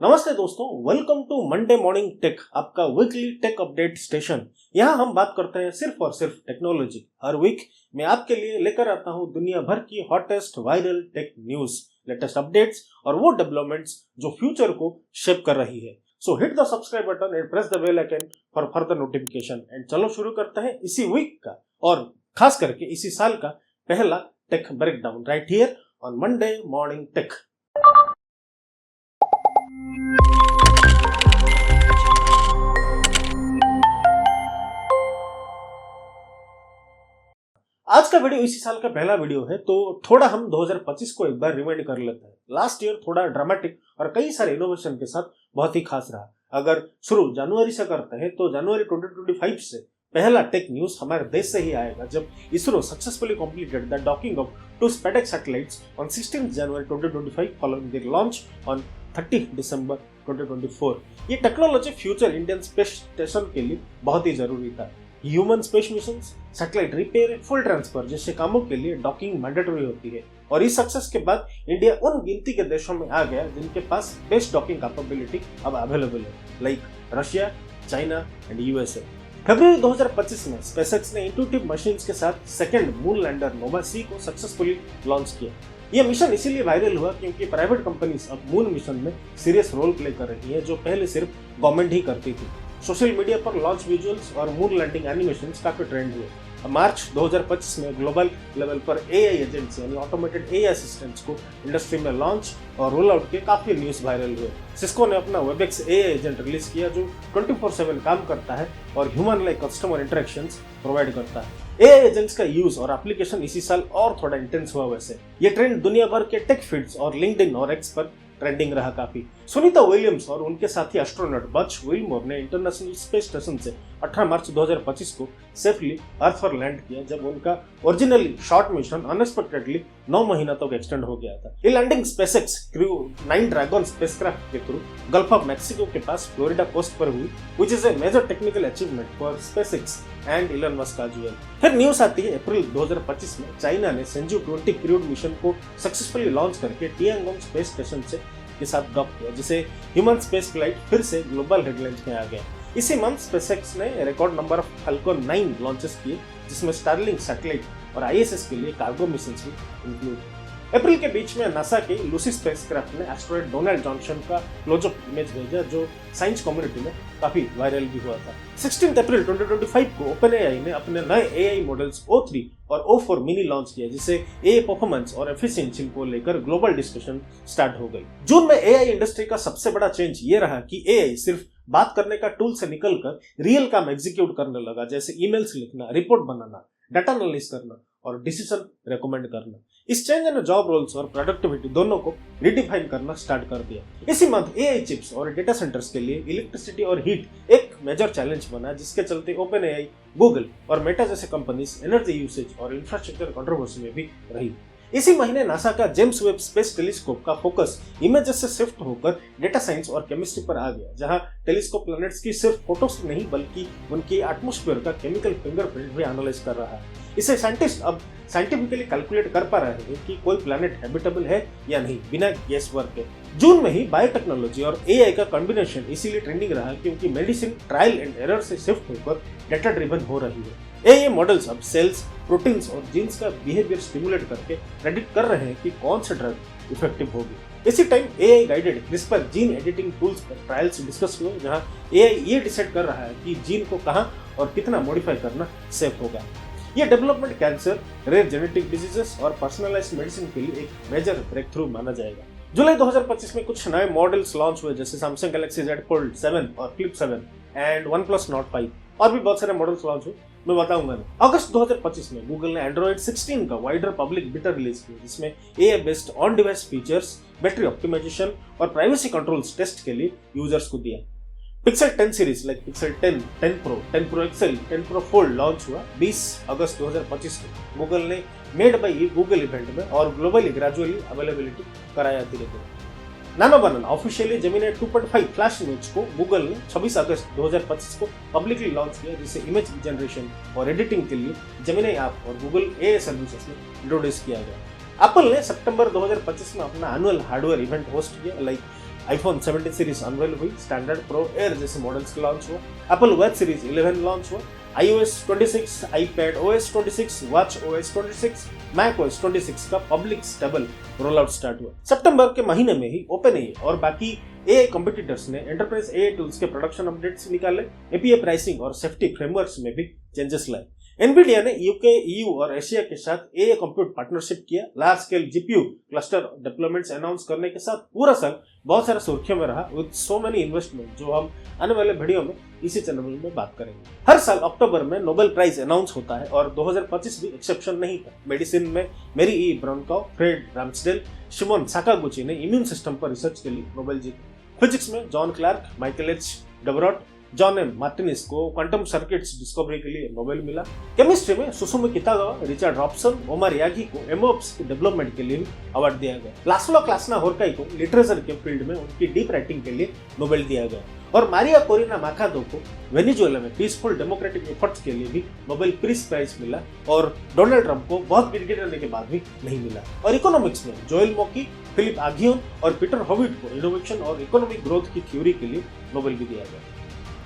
नमस्ते दोस्तों, welcome to Monday morning tech, आपका वीकली टेक अपडेट स्टेशन। यहाँ हम बात करते हैं सिर्फ और सिर्फ टेक्नोलॉजी। हर वीक मैं आपके लिए लेकर आता हूँ दुनिया भर की hottest viral tech news, latest updates और वो डेवलपमेंट्स जो फ्यूचर को शेप कर रही है। So hit the subscribe button and press the bell icon for further notification. And चलो शुरू करते हैं इसी वीक का और खास करके इसी साल का पहला tech breakdown right here on Monday morning tech. आज का वीडियो इसी साल का पहला वीडियो है, तो थोड़ा हम 2025 को एक बार रिवाइंड कर लेते हैं। लास्ट ईयर थोड़ा ड्रामेटिक और कई सारे इनोवेशन के साथ बहुत ही खास रहा। अगर शुरू जनवरी से करते हैं तो जनवरी 2025 से पहला टेक न्यूज हमारे देश से ही आएगा, जब ISRO successfully completed the docking of 2 SpaceX satellites on 16 January 2025 following their launch on 30 December 2024। ये technology future Indian space station के लिए बहुत ही जरूरी था। Human space mission, satellite repair, fuel transfer जैसे कामों के लिए डॉकिंग मैंडेटरी होती है। और इस सक्सेस के बाद इंडिया उन गिनती के देशों में आ गया जिनके पास बेस्ट डॉकिंग कैपेबिलिटी अब अवेलेबल है, like Russia, China and USA. फरवरी 2025 में स्पेसएक्स ने इंट्यूटिव मशीन्स के साथ second moon lander Nova C को सक्सेसफुली लॉन्च किया। यह मिशन इसीलिए वायरल हुआ क्योंकि प्राइवेट कंपनीज अब मून मिशन में सीरियस रोल प्ले कर रही है, जो पहले सिर्फ गवर्नमेंट ही करती थी। सोशल मीडिया पर लॉन्च विजुअल्स और मून लैंडिंग एनिमेशंस काफी ट्रेंड हुए। मार्च 2025 में ग्लोबल लेवल पर एआई एजेंट्स यानी ऑटोमेटेड एआई असिस्टेंट्स को इंडस्ट्री में लॉन्च और रोल आउट के काफी न्यूज वायरल हुए। सिस्को ने अपना वेबएक्स एआई एजेंट रिलीज किया जो 24/7 काम करता है और human like customer interactions provide करता है। एआई एजेंट्स का यूज और एप्लीकेशन इसी साल और थोड़ा इंटेंस हुआ। वैसे ये ट्रेंड दुनिया भर के टेक फीड्स और लिंक्डइन और एक्स पर ट्रेंडिंग रहा काफी। सुनीता विलियम्स और उनके साथी एस्ट्रोनॉट बच विलमोर ने इंटरनेशनल स्पेस स्टेशन से 18 मार्च 2025 को सेफली अर्थ पर लैंड किया, जब उनका ओरिजिनली शॉर्ट मिशन अनएक्सपेक्टेडली 9 महीना तक एक्सटेंड हो गया था। ये landing SpaceX crew 9 Dragon spacecraft के थ्रू गल्फ ऑफ मैक्सिको के पास फ्लोरिडा कोस्ट पर हुई, which is a major technical achievement for SpaceX and Elon Musk as well. फिर न्यूज आती है अप्रैल 2025 में चाइना ने सेंजू 20 क्रूड मिशन को सक्सेसफुली लॉन्च करके टियांगोंग स्पेस स्टेशन से के साथ डॉक किया, जिसे ह्यूमन स्पेस फ्लाइट फिर से ग्लोबल हेडलाइंस में आ गया। इसी मंथ स्पेसएक्स ने record number of falcon 9 launches किए, जिसमें स्टारलिंक सैटेलाइट और आईएसएस के लिए कार्गो मिशंस भी इंक्लूड। अप्रैल के बीच में नासा के लूसी स्पेसक्राफ्ट ने एस्ट्रॉयड डोनाल्ड जॉनसन का क्लोजअप इमेज भेजा, जो साइंस कम्युनिटी में काफी वायरल भी हुआ था। 16 अप्रैल 2025 को ओपनएआई ने अपने नए एआई मॉडल्स O3 और O4 मिनी लॉन्च किया, जिससे एआई परफॉर्मेंस और एफिशिएंसी को लेकर ग्लोबल डिस्कशन स्टार्ट हो गई। जून में एआई इंडस्ट्री का सबसे बड़ा चेंज ये रहा कि एआई सिर्फ बात करने का टूल से निकलकर रियल काम एग्जीक्यूट करने लगा, जैसे ईमेल्स लिखना, रिपोर्ट बनाना, डाटा एनालिसिस करना और डिसीजन रेकमेंड करना। इस चेंज ने जॉब रोल्स और प्रोडक्टिविटी दोनों को रिडिफाइन करना स्टार्ट कर दिया। इसी मंथ एआई चिप्स और डेटा सेंटर्स के लिए इलेक्ट्रिसिटी और हीट एक मेजर चैलेंज बना, जिसके चलते ओपनएआई, गूगल और मेटा जैसे कंपनीज एनर्जी यूसेज और इंफ्रास्ट्रक्चर कंट्रोवर्सी में भी रही। इसी महीने नासा का जेम्स वेब स्पेस टेलीस्कोप का फोकस इमेजेस से शिफ्ट होकर डेटा साइंस और केमिस्ट्री पर आ गया, जहां टेलीस्कोप प्लैनेट्स की सिर्फ फोटोस नहीं बल्कि उनकी एटमॉस्फेयर का केमिकल फिंगरप्रिंट भी एनालाइज कर रहा है। इसे साइंटिस्ट अब साइंटिफिकली कैलकुलेट कर पा रहे हैं कि कोई प्लैनेट हैबिटेबल है या नहीं, बिना गेस वर्क के। जून में ही बायोटेक्नोलॉजी और एआई का कॉम्बिनेशन इसीलिए ट्रेंडिंग रहा क्योंकि मेडिसिन ट्रायल एंड एरर से शिफ्ट होकर डेटा ड्रिवन हो रही है। एआई मॉडल्स अब सेल्स, प्रोटीन्स और जीन्स का बिहेवियर स्टिमुलेट करके प्रेडिक्ट कर रहे हैं कि कौन सा ड्रग इफेक्टिव होगी। इसी time AI guided CRISPR gene editing tools पर ट्रायल्स डिस्कस हुए, जहां एआई ये डिसाइड कर रहा है कि जीन को कहां और कितना मॉडिफाई करना सेफ होगा। ये development cancer, rare genetic diseases और पर्सनलाइज्ड मेडिसिन के लिए एक मेजर ब्रेक थ्रू माना जाएगा। जुलाई 2025 में कुछ नए मॉडल्स लॉन्च हुए, जैसे सैमसंग गैलेक्सी Z Fold 7 और Flip 7 एंड OnePlus Nord 5, और भी बहुत सारे मॉडल्स लॉन्च हुए, मैं बताऊंगा नहीं। अगस्त 2025 में गूगल ने एंड्रॉइड 16 का वाइडर पब्लिक बीटा रिलीज किया, जिसमें AI based on device features, battery optimization और प्राइवेसी कंट्रोल्स टेस्ट के लिए यूजर्स को दिया। Pixel 10 series like Pixel 10, 10 Pro, 10 Pro XL, 10 Pro Fold launch हुआ 20 अगस्त 2025 को। गूगल ने मेड बाय गूगल इवेंट में और ग्लोबली ग्रेजुअली अवेलेबिलिटी कराया धीरे धीरे। नानो बनाना ऑफिशियली जेमिनी 2.5 फ्लैश इमेज को गूगल ने 26 अगस्त 2025 को पब्लिकली लॉन्च किया, जिसे इमेज जनरेशन और एडिटिंग के लिए जेमिनी ऐप और गूगल एआई सर्विसेज में इंट्रोड्यूस किया गया। एप्पल ने सितंबर 2025 में अपना एनुअल हार्डवेयर इवेंट होस्ट किया, लाइक आईफोन 17 सीरीज अनवेल हुई, स्टैंडर्ड, प्रो, एयर जैसे मॉडल्स लॉन्च हुआ, एप्पल वॉच सीरीज 11 लॉन्च हुआ, iOS 26, iPad OS 26, Watch OS 26, Mac OS 26 का public stable roll out start हुआ। सितंबर के महीने में ही OpenAI और बाकी AI कंपटीटर्स ने एंटरप्राइज AI टूल्स के प्रोडक्शन अपडेट्स निकाले, API प्राइसिंग और सेफ्टी फ्रेमवर्क्स में भी चेंजेस लाए। एनवीडिया ने यूके, EU और एशिया के साथ AI कंप्यूट पार्टनरशिप किया, large scale GPU cluster developments announce करने के साथ पूरा साल बहुत सारा सुर्खियों में रहा विद सो मेनी इन्वेस्टमेंट, जो हम आने वाले वीडियो में इसी चैनल में बात करेंगे। हर साल अक्टूबर में नोबेल प्राइज अनाउंस होता है और 2025 भी एक्सेप्शन नहीं था। मेडिसिन में Mary E Brunkow, Fred Ramsdell, Shimon Sakaguchi ने इम्यून सिस्टम पर रिसर्च के लिए नोबेल जीता। फिजिक्स में John Clarke, Michael H Devoret, John M Martinis को क्वांटम सर्किट्स डिस्कवरी के लिए नोबेल मिला। केमिस्ट्री में Susumu Kitagawa, Richard Robson, Omar Yaghi को एमओप्स के डेवलपमेंट के लिए भी अवार्ड दिया गया। लास्लो क्लासना होरकाई को लिटरेचर के फील्ड में उनकी डीप राइटिंग के लिए नोबेल दिया गया और मारिया कोरिना माकादो को वेनेजुएला में पीसफुल डेमोक्रेटिक एफर्ट्स के लिए भी नोबेल पीस प्राइज मिला और डोनाल्ड ट्रंप को बहुत गिड़गिड़ाने के बाद भी नहीं मिला। और इकोनॉमिक्स में जोएल मोकी, फिलिप आगियोन और पीटर होविट को इनोवेशन और इकोनॉमिक ग्रोथ की थ्योरी के लिए नोबेल भी दिया गया।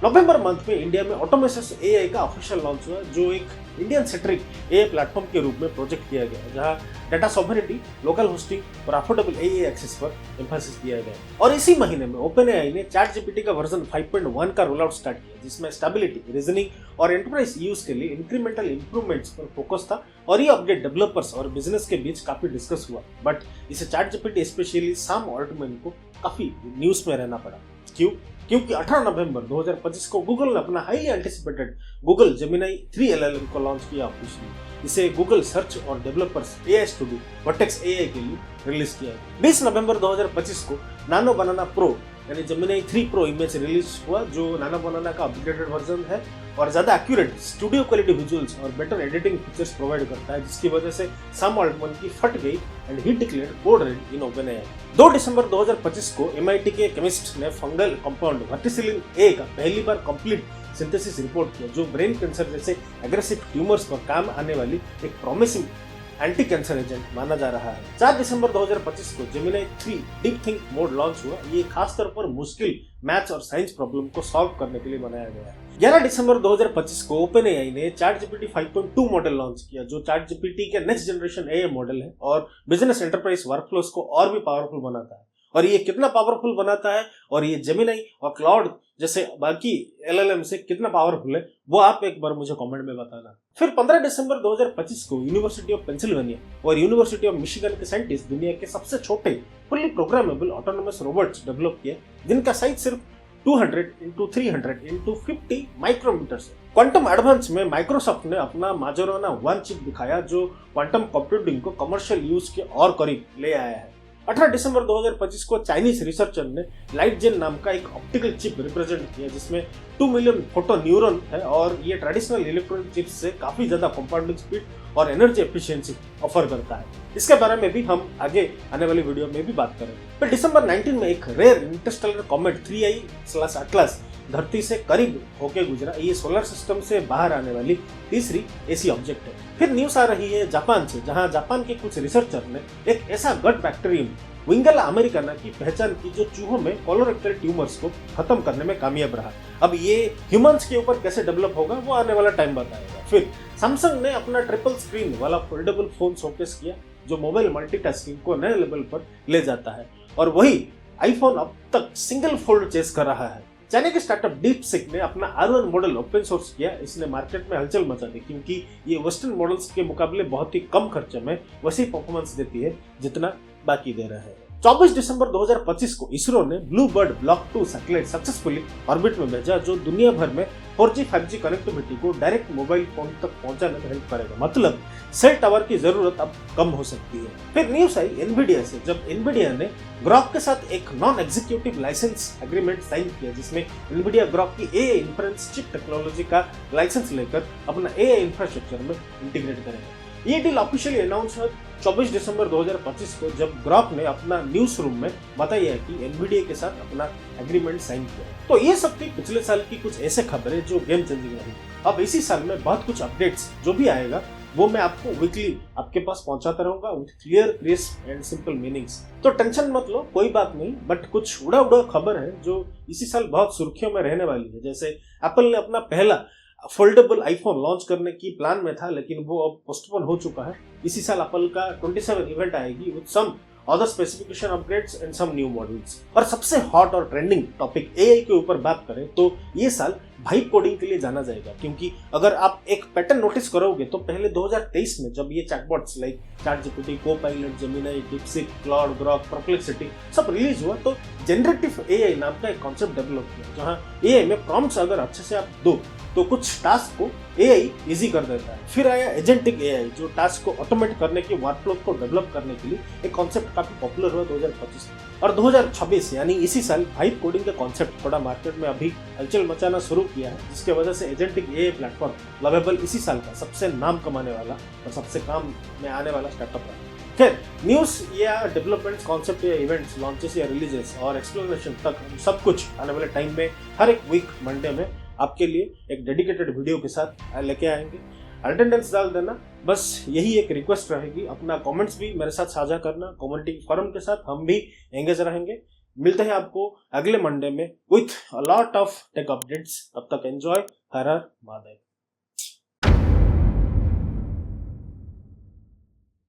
नवंबर मंथ में इंडिया में ऑटोमेसिस AI का ऑफिशियल लॉन्च हुआ, जो एक इंडियन सेंट्रिक AI प्लेटफॉर्म के रूप में प्रोजेक्ट किया गया, जहां डाटा सॉवरेनिटी, लोकल होस्टिंग और अफोर्डेबल AI एक्सेस पर एम्फेसिस दिया गया। और इसी महीने में OpenAI ने ChatGPT का वर्जन 5.1 का रोल आउट स्टार्ट किया, जिसमें स्टेबिलिटी, रीजनिंग और एंटरप्राइज यूज के लिए इंक्रीमेंटल इंप्रूवमेंट्स पर फोकस था और ये अपडेट डेवलपर्स और बिजनेस के बीच काफी डिस्कस हुआ। बट इसे ChatGPT स्पेशली सैम ऑल्टमैन को काफी न्यूज में रहना पड़ा। क्यों? क्योंकि 18 नवंबर 2025 को गूगल ने अपना highly anticipated Google Gemini 3 LLM को लॉन्च किया ऑफिशियली। इसे गूगल सर्च और developers AI studio vertex AI के लिए रिलीज किया। 20 नवंबर 2025 को नानो बनाना प्रो यानी जेमिनी 3 प्रो इमेज रिलीज हुआ, जो नानो बनाना का अपग्रेडेड वर्जन है और ज्यादा एक्यूरेट स्टूडियो क्वालिटी विजुअल्स और बेटर एडिटिंग फीचर्स प्रोवाइड करता है, जिसकी वजह से सैम ऑल्टमैन की फट गई and he declared board red in OpenAI। 2 दिसंबर 2025 को MIT के केमिस्ट ने फंगल कंपाउंड वर्टिसिलिन A का पहली बार कंप्लीट सिंथेसिस रिपोर्ट किया, जो ब्रेन कैंसर जैसे एग्रेसिव ट्यूमर्स पर काम आने वाली एक प्रॉमिसिंग एंटी कैंसर एजेंट माना जा रहा है। 4 दिसंबर 2025 को Gemini 3 deep think mode launch हुआ। ये खासतौर पर मुश्किल मैथ्स और साइंस प्रॉब्लम को सॉल्व करने के लिए बनाया गया है। 11 दिसंबर 2025 को OpenAI ने ChatGPT 5.2 मॉडल लॉन्च किया, जो ChatGPT के नेक्स्ट जनरेशन AI मॉडल है और बिजनेस एंटरप्राइज वर्कफ्लोस को और भी पावरफुल बनाता है। और ये कितना पावरफुल बनाता है और ये जेमिनी और क्लाउड जैसे बाकी LLM से कितना पावरफुल है, वो आप एक बार मुझे कमेंट में बताना। फिर 15 दिसंबर 2025 को यूनिवर्सिटी ऑफ पेंसिल्वेनिया और यूनिवर्सिटी ऑफ मिशिगन के साइंटिस्ट दुनिया के सबसे छोटे fully programmable autonomous robots develop किए, जिनका साइज सिर्फ 200 × 300 × 50 माइक्रोमीटर्स है। क्वांटम एडवांस में माइक्रोसॉफ्ट ने अपना माजोराना 1 चिप दिखाया, जो क्वांटम कंप्यूटिंग को कमर्शियल यूज के और करीब ले आया है। 18 दिसंबर 2025 को चाइनीज रिसर्चर ने लाइट जेन नाम का एक ऑप्टिकल चिप रिप्रेजेंट किया, जिसमें 2 मिलियन फोटो न्यूरॉन है और ये ट्रेडिशनल इलेक्ट्रॉनिक चिप्स से काफी ज्यादा कंपाउंडिंग स्पीड और एनर्जी एफिशिएंसी ऑफर करता है। इसके बारे में भी हम आगे आने वाली वीडियो में भी बात करेंगे। फिर दिसंबर 19 में एक रेयर इंटरस्टेलर कॉमेट 3I/Atlas धरती से करीब होके गुजरा। ये सोलर सिस्टम से बाहर आने वाली तीसरी ऐसी ऑब्जेक्ट है। फिर न्यूज आ रही है जापान से, जहां जापान के कुछ रिसर्चर ने एक ऐसा गट बैक्टीरियम विंगेला अमेरिकाना की पहचान की, जो चूहों में कोलोरेक्टल ट्यूमर्स को खत्म करने में कामयाब रहा। अब ये ह्यूमंस के ऊपर कैसे डेवलप होगा, वो आने वाला टाइम बताएगा। फिर सैमसंग ने अपना ट्रिपल स्क्रीन वाला फोल्डेबल फोन शोकेस किया, जो मोबाइल मल्टीटास्किंग को नए लेवल पर ले जाता है और वही आईफोन अब तक सिंगल फोल्ड चेस कर रहा है। चाइना के स्टार्टअप डीपसीक ने अपना R1 मॉडल ओपन सोर्स किया। इसने मार्केट में हलचल मचा दी, क्योंकि ये वेस्टर्न मॉडल्स के मुकाबले बहुत ही कम खर्चे में वैसी परफॉर्मेंस देती है जितना बाकी दे रहा है। 24 दिसंबर 2025 को इसरो ने blue bird block 2 satellite successfully orbit में भेजा, जो दुनिया भर में 4G 5G कनेक्टिविटी को डायरेक्ट मोबाइल फोन तक पहुंचाने में हेल्प करेगा। मतलब सेल टावर की जरूरत अब कम हो सकती है। फिर न्यूज आई एनवीडिया से, जब एनवीडिया ने ग्रॉक के साथ एक non executive license agreement sign किया, जिसमें एनवीडिया ग्रॉक की AI इन्फ्रेंस चिप टेक्नोलॉजी का लाइसेंस लेकर अपना AI इंफ्रास्ट्रक्चर में इंटीग्रेट करेगा। ये डील ऑफिशियली अनाउंस हुआ 24 दिसंबर 2025 को, जब ग्रॉक ने अपना न्यूज रूम में बताया कि एनवीडिया के साथ अपना एग्रीमेंट साइन किया। तो ये सब थी पिछले साल की कुछ ऐसे खबरें जो गेम चेंजिंग रही। अब इसी साल में बहुत कुछ अपडेट्स जो भी आएगा वो मैं आपको वीकली आपके पास पहुंचाता रहूंगा with clear, crisp and simple meanings. तो टेंशन मत लो, कोई बात नहीं, बट कुछ उड़ा उड़ा खबर है जो इसी साल बहुत सुर्खियों में रहने वाली है। जैसे एप्पल ने अपना पहला फोल्डेबल आईफोन लॉन्च करने की प्लान में था, लेकिन वो अब पोस्टपोन हो चुका है। इसी साल एप्पल का 27 इवेंट आएगी with some other specification upgrades and some new models। और सबसे हॉट और ट्रेंडिंग टॉपिक एआई के ऊपर बात करें तो ये साल वाइब कोडिंग के लिए जाना जाएगा, क्योंकि अगर आप एक पैटर्न नोटिस करोगे तो पहले 2023 में जब ये chatbots like ChatGPT, Copilot, Gemini, DeepSeek, Claude, Grok, Perplexity सब रिलीज हुआ तो जनरेटिव एआई नाम का एक कॉन्सेप्ट डेवलप किया, जहां एआई में प्रॉम्प्ट्स अगर अच्छे से आप दो तो कुछ टास्क को एआई इजी कर देता है। फिर आया एजेंटिक एआई, जो टास्क को ऑटोमेट करने की वर्कफ्लो को डेवलप करने के लिए एक कॉन्सेप्ट काफी पॉपुलर हुआ 2025 में। और 2026 यानी इसी साल वाइब कोडिंग का कॉन्सेप्ट थोड़ा मार्केट में अभी हलचल मचाना शुरू किया है, जिसके वजह से एजेंटिक एआई प्लेटफॉर्म लवेबल इसी साल का सबसे नाम कमाने वाला और सबसे काम में आने वाला स्टार्टअप है। खैर, न्यूज या डेवलपमेंट्स, कॉन्सेप्ट या इवेंट्स, लॉन्चेस या रिलीजेस और एक्सप्लेनेशन तक हम सब कुछ आने वाले टाइम में हर एक वीक मंडे में आपके लिए एक डेडिकेटेड वीडियो के साथ लेके आएंगे। अटेंडेंस डाल देना, बस यही एक रिक्वेस्ट रहेगी। अपना कमेंट्स भी मेरे साथ साझा करना, कम्युनिटी फोरम के साथ हम भी एंगेज रहेंगे। मिलते हैं आपको अगले मंडे में with a lot of tech updates. तब तक एंजॉय। हर हर महादेव।